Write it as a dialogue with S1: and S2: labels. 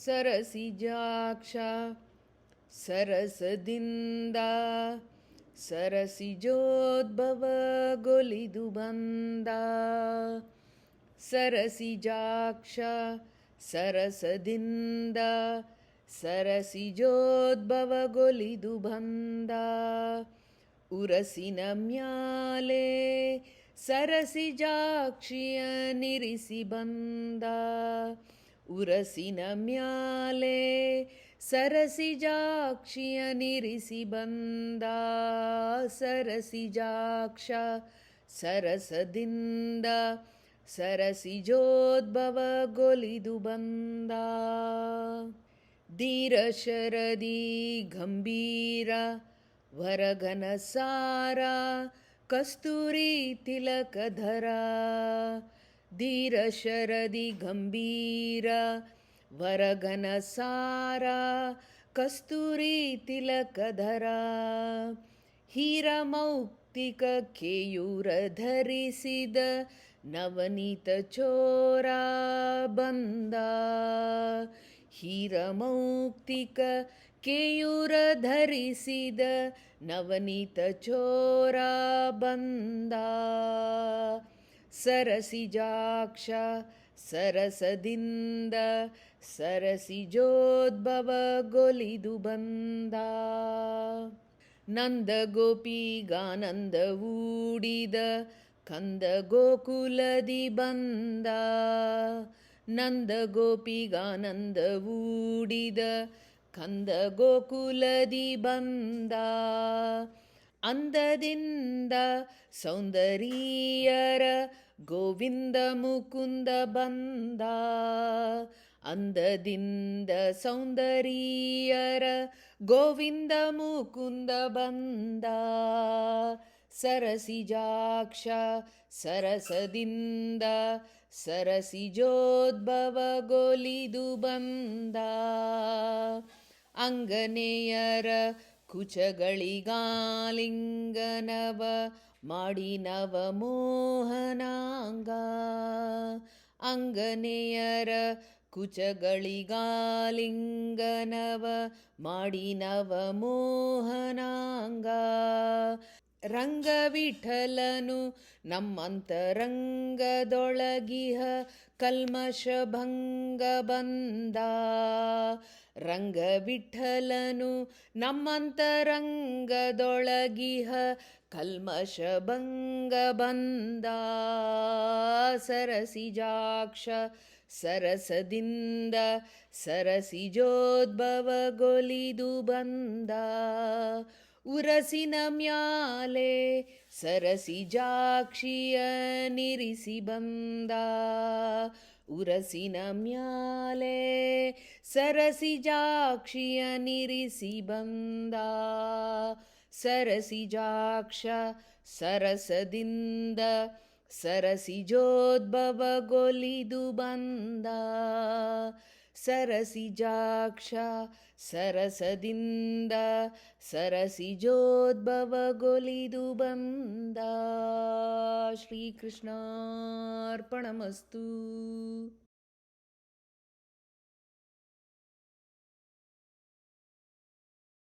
S1: ಸರಸಿಜಾಕ್ಷ ಸರಸದಿಂದ ಸರಸಿಜೋದ್ಭವಗೊಲಿದು ಬಂದ. ಸರಸಿಜಾಕ್ಷ ಸರಸದಿಂದ ಸರಸಿಜೋದ್ಭವಗೊಲಿದು ಬಂದ. ಉರಸಿನ ಮ್ಯಾಲೆ ಸರಸಿಜಾಕ್ಷಿಯ ನಿರಿಸಿ ಬಂದ. ಉರಸಿನ ಮ್ಯಾಲೆ ಸರಸಿಜಾಕ್ಷಿಯ ನಿರಿಸಿ ಬಂದ. ಸರಸಿಜಾಕ್ಷ ಸರಸದಿಂದ ಸರಸಿಜೋದ್ಭವಗೊಲಿದು ಬಂದ. ಧೀರಶರದಿ ಗಂಭೀರ ವರಘನ ಸಾರ ಕಸ್ತೂರಿ ತಿಲಕಧರ. ಧೀರಶರದಿ ಗಂಭೀರ ವರಘನ ಸಾರ ಕಸ್ತೂರಿ ತಿಲಕಧರ. ಹೀರಮೌಕ್ತಿಕ ಕೇಯೂರ ಧರಿಸಿದ ನವನೀತ ಚೋರ ಬಂದ. ಹೀರಮೌಕ್ತಿಕ ಕೇಯೂರ ಧರಿಸಿದ ನವನೀತ ಚೋರ ಬಂದ. ಸರಸಿಜಾಕ್ಷ ಸರಸದಿಂದ ಸರಸಿಜೋದ್ಭವಗೊಲಿದು ಬಂದ. ನಂದ ಗೋಪಿಗಾನಂದವೂಡಿದ ಕಂದ ಗೋಕುಲದಿ ಬಂದ. ನಂದ ಗೋಪಿಗಾನಂದವೂಡಿದ ಕಂದ ಗೋಕುಲದಿ ಬಂದ. ಅಂದದಿಂದ ಸೌಂದರ್ಯರ ಗೋವಿಂದ ಮುಕುಂದ ಬಂದ. ಅಂದದಿಂದ ಸೌಂದರ್ಯರ ಗೋವಿಂದ ಮುಕುಂದ ಬಂದ. ಸರಸಿಜಾಕ್ಷ ಸರಸದಿಂದ ಸರಸಿಜೋದ್ಭವಗೊಲಿದು ಬಂದ. ಅಂಗನೆಯರ ಕುಚಗಳಿಗಾಲಿಂಗನವ ಮಾಡಿ ನವ ಮೋಹನಾಂಗ. ಅಂಗನೆಯರ ಕುಚಗಳಿಗಾಲಿಂಗನವ ಮಾಡಿ ನವ ಮೋಹನಾಂಗ. ರಂಗವಿಠಲನು ನಮ್ಮಂತರಂಗದೊಳಗಿಹ ಕಲ್ಮಷಭಂಗ ಬಂದ. ರಂಗವಿಠಲನು ನಮ್ಮಂತರಂಗದೊಳಗಿಹ ಕಲ್ಮಷಭಂಗ ಬಂದ. ಸರಸಿಜಾಕ್ಷ ಸರಸದಿಂದ ಸರಸಿಜೋದ್ಭವಗೊಲಿದು ಬಂದ. ಉರಸಿನ ಮ್ಯಾಲೆ ಸರಸಿಜಾಕ್ಷಿಯ ನಿರಿಸಿ ಬಂದ. ಉರಸಿನ ಮ್ಯಾಲೆ ಸರಸಿಜಾಕ್ಷಿಯ ನಿರಿಸಿ ಬಂದ. ಸರಸಿಜಾಕ್ಷ ಸರಸದಿಂದ ಸರಸಿಜೋದ್ಭವಗೊಲಿದು ಬಂದ. ಸರಸಿಜಾಕ್ಷ ಸರಸದಿಂದ ಸರಸಿಜೋದ್ಭವಗೊಲಿದು ಬಂದ. ಶ್ರೀಕೃಷ್ಣಾರ್ಪಣಮಸ್ತು.